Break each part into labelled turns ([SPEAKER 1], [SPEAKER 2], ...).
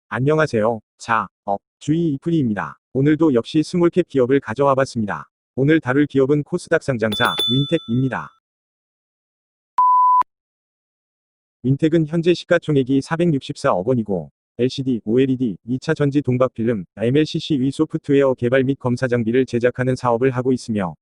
[SPEAKER 1] 안녕하세요. 주의 이프리입니다. 오늘도 역시 스몰캡 기업을 가져와 봤습니다. 오늘 다룰 기업은 코스닥 상장사 윈텍입니다. 윈텍은 현재 시가총액이 464억 원이고 LCD, OLED, 2차 전지 동박필름, MLCC 위 소프트웨어 개발 및 검사 장비를 제작하는 사업을 하고 있으며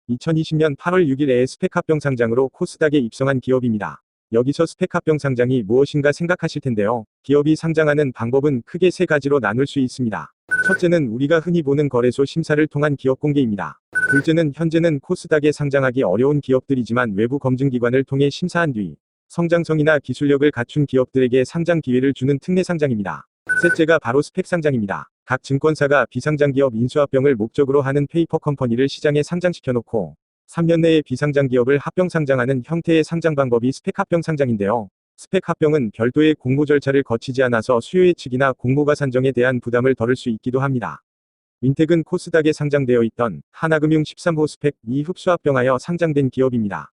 [SPEAKER 1] 2020년 8월 6일에 스펙합병 상장으로 코스닥에 입성한 기업입니다. 여기서 스펙합병 상장이 무엇인가 생각하실 텐데요. 기업이 상장하는 방법은 크게 세 가지로 나눌 수 있습니다. 첫째는 우리가 흔히 보는 거래소 심사를 통한 기업 공개입니다. 둘째는 현재는 코스닥에 상장하기 어려운 기업들이지만 외부 검증기관을 통해 심사한 뒤 성장성이나 기술력을 갖춘 기업들에게 상장 기회를 주는 특례 상장입니다. 셋째가 바로 스펙 상장입니다. 각 증권사가 비상장 기업 인수합병을 목적으로 하는 페이퍼 컴퍼니를 시장에 상장시켜 놓고 3년 내에 비상장 기업을 합병 상장하는 형태의 상장 방법이 스펙 합병 상장인데요. 스펙 합병은 별도의 공모 절차를 거치지 않아서 수요 예측이나 공모가 산정에 대한 부담을 덜을 수 있기도 합니다. 윈텍은 코스닥에 상장되어 있던 하나금융 13호 스펙 2 흡수합병하여 상장된 기업입니다.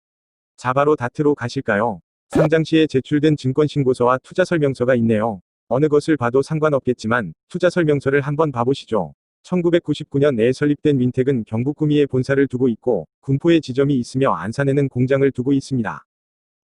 [SPEAKER 1] 자, 바로 다트로 가실까요? 상장 시에 제출된 증권신고서와 투자설명서가 있네요. 어느 것을 봐도 상관없겠지만 투자설명서를 한번 봐보시죠. 1999년에 설립된 윈텍은 경북 구미에 본사를 두고 있고 군포에 지점이 있으며 안산에는 공장을 두고 있습니다.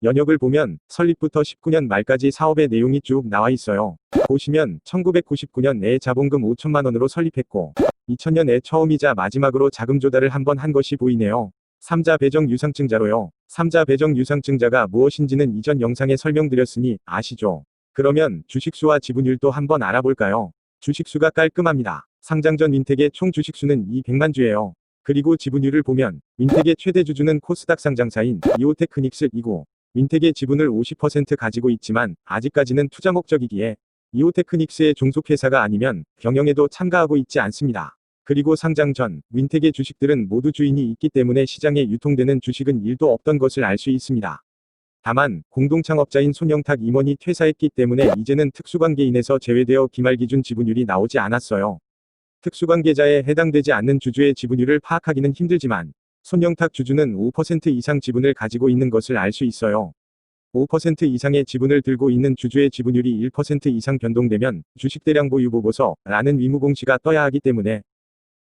[SPEAKER 1] 연역을 보면 설립부터 19년 말까지 사업의 내용이 쭉 나와 있어요. 보시면 1999년에 자본금 5천만 원으로 설립했고 2000년에 처음이자 마지막으로 자금 조달을 한번 한 것이 보이네요. 3자 배정 유상증자로요. 3자 배정 유상증자가 무엇인지는 이전 영상에 설명드렸으니 아시죠? 그러면 주식수와 지분율도 한번 알아볼까요? 주식수가 깔끔합니다. 상장 전 윈텍의 총 주식수는 200만 주예요. 그리고 지분율을 보면 윈텍의 최대 주주는 코스닥 상장사인 이오테크닉스이고 윈텍의 지분을 50% 가지고 있지만 아직까지는 투자 목적이기에 이오테크닉스의 종속회사가 아니면 경영에도 참가하고 있지 않습니다. 그리고 상장 전 윈텍의 주식들은 모두 주인이 있기 때문에 시장에 유통되는 주식은 1도 없던 것을 알 수 있습니다. 다만 공동창업자인 손영탁 임원이 퇴사했기 때문에 이제는 특수관계인에서 제외되어 기말기준 지분율이 나오지 않았어요. 특수관계자에 해당되지 않는 주주의 지분율을 파악하기는 힘들지만 손영탁 주주는 5% 이상 지분을 가지고 있는 것을 알 수 있어요. 5% 이상의 지분을 들고 있는 주주의 지분율이 1% 이상 변동되면 주식대량 보유 보고서라는 의무공시가 떠야 하기 때문에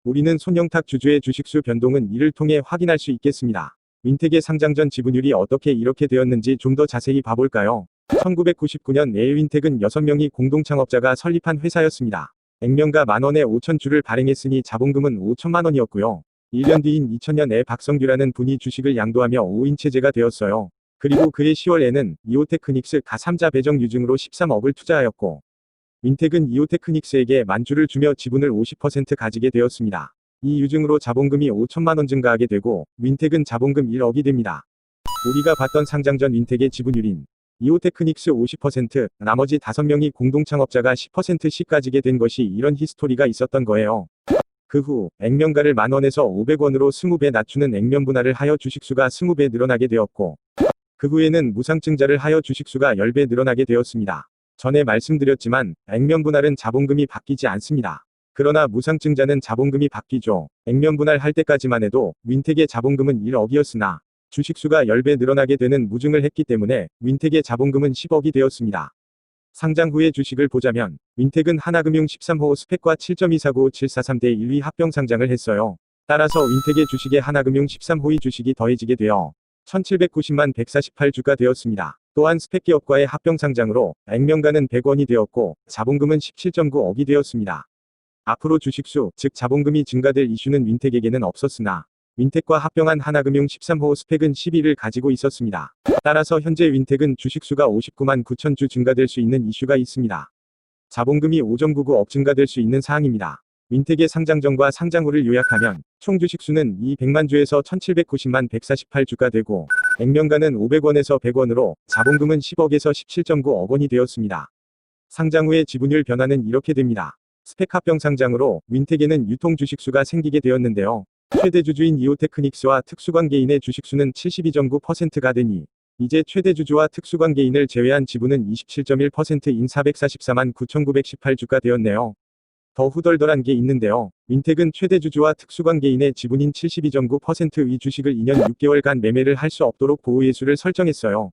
[SPEAKER 1] 우리는 손영탁 주주의 주식수 변동은 이를 통해 확인할 수 있겠습니다. 윈텍의 상장 전 지분율이 어떻게 이렇게 되었는지 좀 더 자세히 봐볼까요? 1999년에 윈텍은 6명이 공동창업자가 설립한 회사였습니다. 액면가 만원에 5,000주를 발행했으니 자본금은 5천만 원이었고요. 1년 뒤인 2000년에 박성규라는 분이 주식을 양도하며 5인 체제가 되었어요. 그리고 그해 10월에는 이오테크닉스 가 3자 배정 유증으로 13억을 투자하였고 윈텍은 이오테크닉스에게 만주를 주며 지분을 50% 가지게 되었습니다. 이 유증으로 자본금이 5천만 원 증가하게 되고 윈텍은 자본금 1억이 됩니다. 우리가 봤던 상장 전 윈텍의 지분율인 이오테크닉스 50%, 나머지 5명이 공동창업자가 10%씩 가지게 된 것이 이런 히스토리가 있었던 거예요. 그 후 액면가를 만원에서 500원으로 20배 낮추는 액면 분할을 하여 주식수가 20배 늘어나게 되었고 그 후에는 무상증자를 하여 주식수가 10배 늘어나게 되었습니다. 전에 말씀드렸지만 액면 분할은 자본금이 바뀌지 않습니다. 그러나 무상증자는 자본금이 바뀌죠. 액면 분할할 때까지만 해도 윈텍의 자본금은 1억이었으나 주식수가 10배 늘어나게 되는 무증을 했기 때문에 윈텍의 자본금은 10억이 되었습니다. 상장 후의 주식을 보자면 윈텍은 하나금융 13호 스펙과 7.249 743대 1위 합병 상장을 했어요. 따라서 윈텍의 주식에 하나금융 13호의 주식이 더해지게 되어 1790만 148주가 되었습니다. 또한 스펙 기업과의 합병 상장으로 액면가는 100원이 되었고 자본금은 17.9억이 되었습니다. 앞으로 주식수, 즉 자본금이 증가될 이슈는 윈텍에게는 없었으나 윈텍과 합병한 하나금융 13호 스펙은 10위를 가지고 있었습니다. 따라서 현재 윈텍은 주식수가 59만 9천주 증가될 수 있는 이슈가 있습니다. 자본금이 5.99억 증가될 수 있는 사항입니다. 윈텍의 상장 전과 상장 후를 요약하면 총 주식수는 200만 주에서 1790만 148주가 되고 액면가는 500원에서 100원으로 자본금은 10억에서 17.9억 원이 되었습니다. 상장 후의 지분율 변화는 이렇게 됩니다. 스펙 합병 상장으로 윈텍에는 유통 주식수가 생기게 되었는데요. 최대 주주인 이오테크닉스와 특수관계인의 주식수는 72.9%가 되니 이제 최대 주주와 특수관계인을 제외한 지분은 27.1%인 444만 9,918주가 되었네요. 더 후덜덜한 게 있는데요. 윈텍은 최대 주주와 특수관계인의 지분인 72.9%의 주식을 2년 6개월간 매매를 할 수 없도록 보호예수를 설정했어요.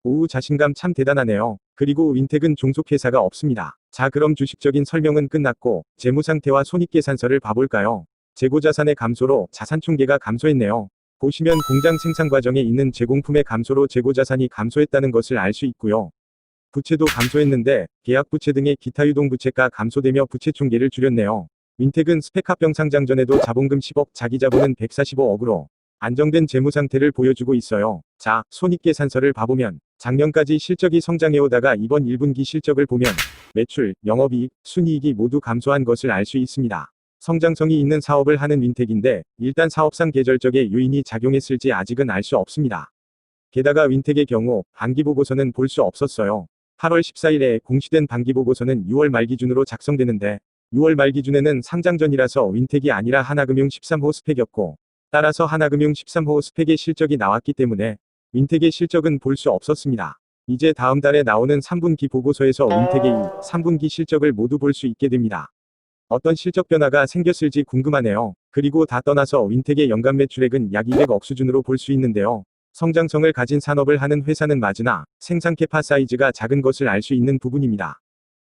[SPEAKER 1] 오우 자신감 참 대단하네요. 그리고 윈텍은 종속회사가 없습니다. 자 그럼 주식적인 설명은 끝났고 재무상태와 손익계산서를 봐볼까요? 재고자산의 감소로 자산총계가 감소했네요. 보시면 공장 생산 과정에 있는 제공품의 감소로 재고자산이 감소했다는 것을 알 수 있고요. 부채도 감소했는데 계약부채 등의 기타 유동부채가 감소되며 부채총계를 줄였네요. 윈텍은 스펙합병 상장 전에도 자본금 10억, 자기자본은 145억으로 안정된 재무상태를 보여주고 있어요. 자, 손익계산서를 봐보면 작년까지 실적이 성장해오다가 이번 1분기 실적을 보면 매출, 영업이익, 순이익이 모두 감소한 것을 알 수 있습니다. 성장성이 있는 사업을 하는 윈텍인데 일단 사업상 계절적의 요인이 작용했을지 아직은 알 수 없습니다. 게다가 윈텍의 경우 반기보고서는 볼 수 없었어요. 8월 14일에 공시된 반기보고서는 6월 말 기준으로 작성되는데 6월 말 기준에는 상장 전이라서 윈텍이 아니라 하나금융 13호 스펙이었고 따라서 하나금융 13호 스펙의 실적이 나왔기 때문에 윈텍의 실적은 볼 수 없었습니다. 이제 다음 달에 나오는 3분기 보고서에서 윈텍의 3분기 실적을 모두 볼 수 있게 됩니다. 어떤 실적 변화가 생겼을지 궁금하네요. 그리고 다 떠나서 윈텍의 연간 매출액은 약 200억 수준으로 볼 수 있는데요. 성장성을 가진 산업을 하는 회사는 맞으나 생산 캐파 사이즈가 작은 것을 알 수 있는 부분입니다.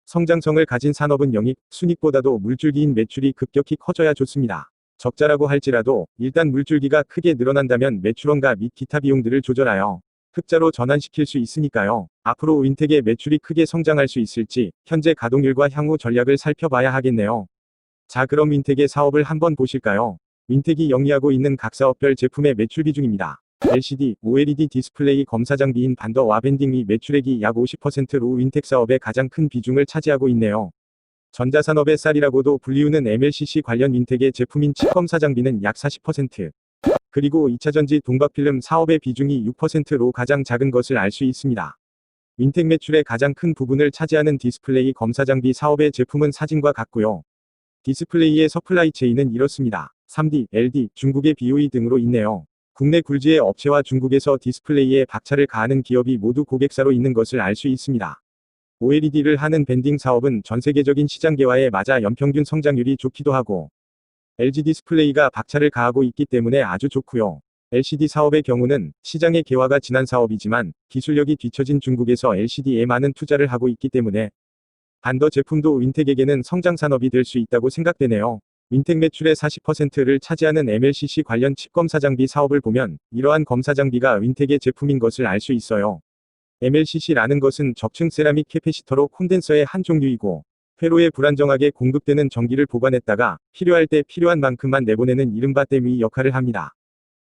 [SPEAKER 1] 성장성을 가진 산업은 영익, 순익보다도 물줄기인 매출이 급격히 커져야 좋습니다. 적자라고 할지라도 일단 물줄기가 크게 늘어난다면 매출원가 및 기타 비용들을 조절하여 흑자로 전환시킬 수 있으니까요. 앞으로 윈텍의 매출이 크게 성장할 수 있을지 현재 가동률과 향후 전략을 살펴봐야 하겠네요. 자 그럼 윈텍의 사업을 한번 보실까요? 윈텍이 영위하고 있는 각 사업별 제품의 매출 비중입니다. LCD, OLED 디스플레이 검사 장비인 반더와 밴딩의 매출액이 약 50%로 윈텍 사업의 가장 큰 비중을 차지하고 있네요. 전자산업의 쌀이라고도 불리우는 MLCC 관련 윈텍의 제품인 칩 검사 장비는 약 40%, 그리고 2차전지 동박필름 사업의 비중이 6%로 가장 작은 것을 알 수 있습니다. 윈텍 매출의 가장 큰 부분을 차지하는 디스플레이 검사 장비 사업의 제품은 사진과 같고요. 디스플레이의 서플라이 체인은 이렇습니다. 3D, LD, 중국의 BOE 등으로 있네요. 국내 굴지의 업체와 중국에서 디스플레이에 박차를 가하는 기업이 모두 고객사로 있는 것을 알 수 있습니다. OLED를 하는 밴딩 사업은 전 세계적인 시장 개화에 맞아 연평균 성장률이 좋기도 하고 LG 디스플레이가 박차를 가하고 있기 때문에 아주 좋고요. LCD 사업의 경우는 시장의 개화가 진한 사업이지만 기술력이 뒤처진 중국에서 LCD에 많은 투자를 하고 있기 때문에 반더 제품도 윈텍에게는 성장 산업이 될 수 있다고 생각되네요. 윈텍 매출의 40%를 차지하는 MLCC 관련 칩 검사 장비 사업을 보면 이러한 검사 장비가 윈텍의 제품인 것을 알 수 있어요. MLCC라는 것은 적층 세라믹 캐패시터로 콘덴서의 한 종류이고 회로에 불안정하게 공급되는 전기를 보관했다가 필요할 때 필요한 만큼만 내보내는 이른바 댐의 역할을 합니다.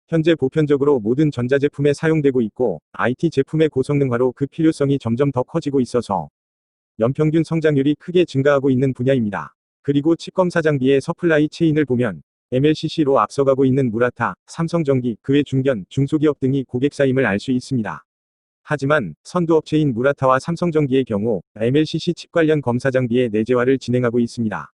[SPEAKER 1] 현재 보편적으로 모든 전자제품에 사용되고 있고 IT 제품의 고성능화로 그 필요성이 점점 더 커지고 있어서 연평균 성장률이 크게 증가하고 있는 분야입니다. 그리고 칩검사 장비의 서플라이 체인을 보면 MLCC로 앞서가고 있는 무라타, 삼성전기, 그외 중견, 중소기업 등이 고객사임을 알 수 있습니다. 하지만 선두업체인 무라타와 삼성전기의 경우 MLCC 칩 관련 검사 장비의 내재화를 진행하고 있습니다.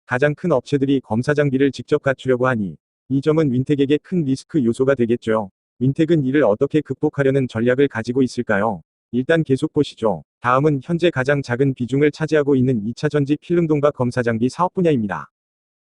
[SPEAKER 1] 가장 큰 업체들이 검사 장비를 직접 갖추려고 하니 이 점은 윈텍에게 큰 리스크 요소가 되겠죠. 윈텍은 이를 어떻게 극복하려는 전략을 가지고 있을까요? 일단 계속 보시죠. 다음은 현재 가장 작은 비중을 차지하고 있는 2차전지 필름 동박 검사 장비 사업 분야입니다.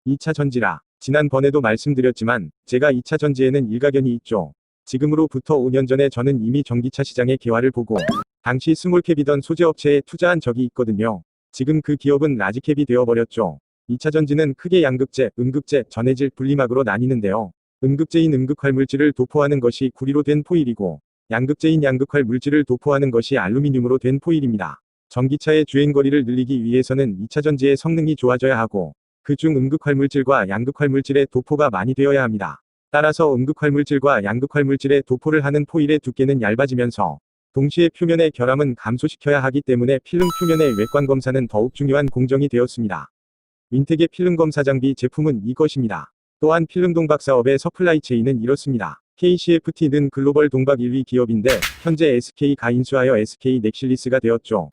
[SPEAKER 1] 2차전지라 지난번에도 말씀드렸지만 제가 2차전지에는 일가견이 있죠. 지금으로부터 5년 전에 저는 이미 전기차 시장의 개화를 보고 당시 스몰캡이던 소재업체에 투자한 적이 있거든요. 지금 그 기업은 라지캡이 되어버렸죠. 2차전지는 크게 양극재, 음극재, 전해질, 분리막으로 나뉘는데요. 음극재인 음극활 물질을 도포하는 것이 구리로 된 포일이고 양극재인 양극활 물질을 도포하는 것이 알루미늄으로 된 포일입니다. 전기차의 주행거리를 늘리기 위해서는 2차전지의 성능이 좋아져야 하고 그중 음극활 물질과 양극활 물질의 도포가 많이 되어야 합니다. 따라서 음극활 물질과 양극활 물질의 도포를 하는 포일의 두께는 얇아지면서 동시에 표면의 결함은 감소시켜야 하기 때문에 필름 표면의 외관 검사는 더욱 중요한 공정이 되었습니다. 윈텍의 필름 검사 장비 제품은 이것입니다. 또한 필름 동박 사업의 서플라이 체인은 이렇습니다. KCFT는 글로벌 동박 1위 기업인데 현재 SK가 인수하여 SK 넥실리스가 되었죠.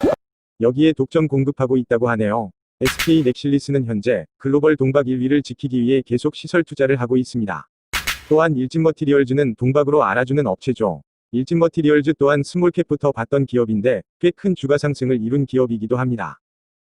[SPEAKER 1] 여기에 독점 공급하고 있다고 하네요. SK 넥실리스는 현재 글로벌 동박 1위를 지키기 위해 계속 시설 투자를 하고 있습니다. 또한 일진머티리얼즈는 동박으로 알아주는 업체죠. 일진머티리얼즈 또한 스몰캡부터 봤던 기업인데 꽤 큰 주가 상승을 이룬 기업이기도 합니다.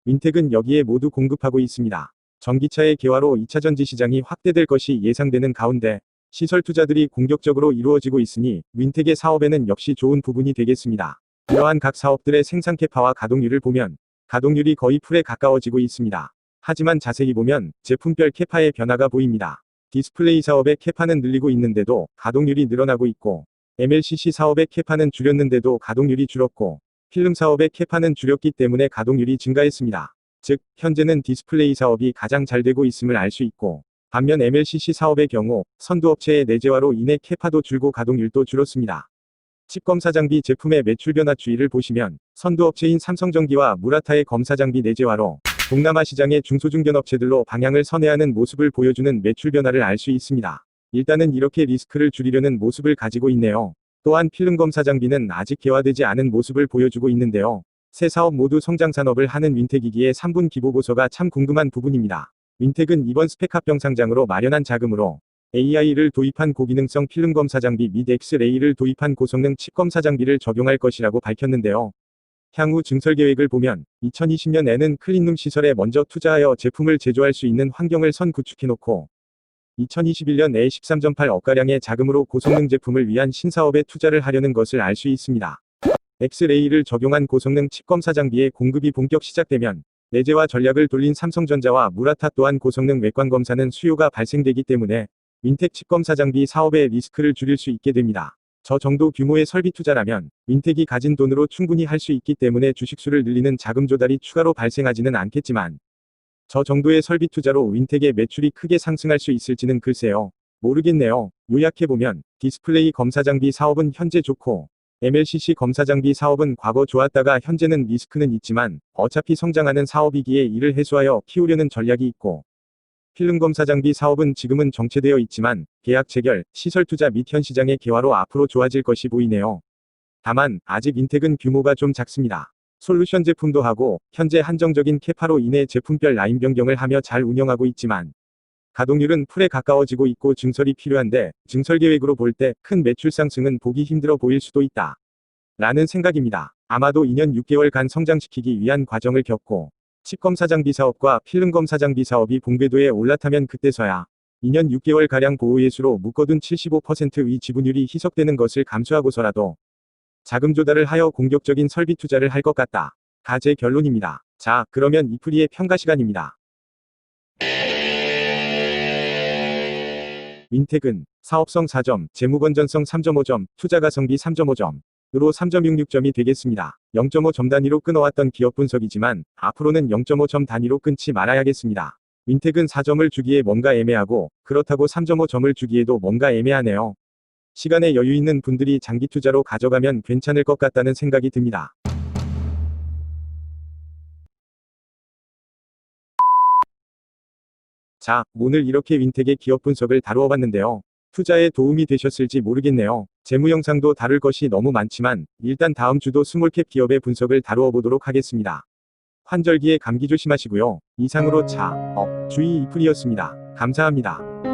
[SPEAKER 1] 윈텍은 여기에 모두 공급하고 있습니다. 전기차의 개화로 2차 전지 시장이 확대될 것이 예상되는 가운데 시설 투자들이 공격적으로 이루어지고 있으니 윈텍의 사업에는 역시 좋은 부분이 되겠습니다. 이러한 각 사업들의 생산 캐파와 가동률을 보면 가동률이 거의 풀에 가까워지고 있습니다. 하지만 자세히 보면 제품별 캐파의 변화가 보입니다. 디스플레이 사업의 캐파는 늘리고 있는데도 가동률이 늘어나고 있고, MLCC 사업의 캐파는 줄였는데도 가동률이 줄었고, 필름 사업의 캐파는 줄였기 때문에 가동률이 증가했습니다. 즉, 현재는 디스플레이 사업이 가장 잘 되고 있음을 알 수 있고, 반면 MLCC 사업의 경우 선두업체의 내재화로 인해 캐파도 줄고 가동률도 줄었습니다. 칩 검사 장비 제품의 매출 변화 추이를 보시면 선두업체인 삼성전기와 무라타의 검사 장비 내재화로 동남아 시장의 중소중견 업체들로 방향을 선회하는 모습을 보여주는 매출 변화를 알 수 있습니다. 일단은 이렇게 리스크를 줄이려는 모습을 가지고 있네요. 또한 필름 검사 장비는 아직 개화되지 않은 모습을 보여주고 있는데요. 세 사업 모두 성장 산업을 하는 윈텍이기에 3분 기보고서가 참 궁금한 부분입니다. 윈텍은 이번 스펙 합병 상장으로 마련한 자금으로 AI를 도입한 고기능성 필름 검사 장비 및 엑스레이를 도입한 고성능 칩 검사 장비를 적용할 것이라고 밝혔는데요. 향후 증설 계획을 보면 2020년에는 클린룸 시설에 먼저 투자하여 제품을 제조할 수 있는 환경을 선 구축해놓고 2021년에 13.8억가량의 자금으로 고성능 제품을 위한 신사업에 투자를 하려는 것을 알 수 있습니다. 엑스레이를 적용한 고성능 칩 검사 장비의 공급이 본격 시작되면 내재화 전략을 돌린 삼성전자와 무라타 또한 고성능 외관 검사는 수요가 발생되기 때문에 윈텍 칩 검사 장비 사업의 리스크를 줄일 수 있게 됩니다. 저 정도 규모의 설비 투자라면 윈텍이 가진 돈으로 충분히 할 수 있기 때문에 주식수를 늘리는 자금 조달이 추가로 발생하지는 않겠지만 저 정도의 설비 투자로 윈텍의 매출이 크게 상승할 수 있을지는 글쎄요. 모르겠네요. 요약해보면 디스플레이 검사 장비 사업은 현재 좋고 MLCC 검사 장비 사업은 과거 좋았다가 현재는 리스크는 있지만 어차피 성장하는 사업이기에 이를 해소하여 키우려는 전략이 있고, 필름 검사 장비 사업은 지금은 정체되어 있지만 계약 체결, 시설 투자 및 현 시장의 개화로 앞으로 좋아질 것이 보이네요. 다만 아직 윈텍은 규모가 좀 작습니다. 솔루션 제품도 하고 현재 한정적인 캐파로 인해 제품별 라인 변경을 하며 잘 운영하고 있지만 가동률은 풀에 가까워지고 있고 증설이 필요한데 증설 계획으로 볼 때 큰 매출 상승은 보기 힘들어 보일 수도 있다. 라는 생각입니다. 아마도 2년 6개월간 성장시키기 위한 과정을 겪고 칩 검사 장비 사업과 필름 검사 장비 사업이 봉궤도에 올라타면 그때서야 2년 6개월가량 보호예수로 묶어둔 75%의 지분율이 희석되는 것을 감수하고서라도 자금 조달을 하여 공격적인 설비 투자를 할 것 같다. 가 제 결론입니다. 자, 그러면 이프리의 평가 시간입니다. 윈텍은 사업성 4점, 재무건전성 3.5점, 투자 가성비 3.5점, 으로 3.66점이 되겠습니다. 0.5점 단위로 끊어왔던 기업 분석이지만 앞으로는 0.5점 단위로 끊지 말아야겠습니다. 윈텍은 4점을 주기에 뭔가 애매하고 그렇다고 3.5점을 주기에도 뭔가 애매하네요. 시간에 여유 있는 분들이 장기 투자로 가져가면 괜찮을 것 같다는 생각이 듭니다. 자, 오늘 이렇게 윈텍의 기업 분석을 다루어 봤는데요. 투자에 도움이 되셨을지 모르겠네요. 재무 영상도 다룰 것이 너무 많지만 일단 다음 주도 스몰캡 기업의 분석을 다루어 보도록 하겠습니다. 환절기에 감기 조심하시고요. 이상으로 주의 이프리였습니다. 감사합니다.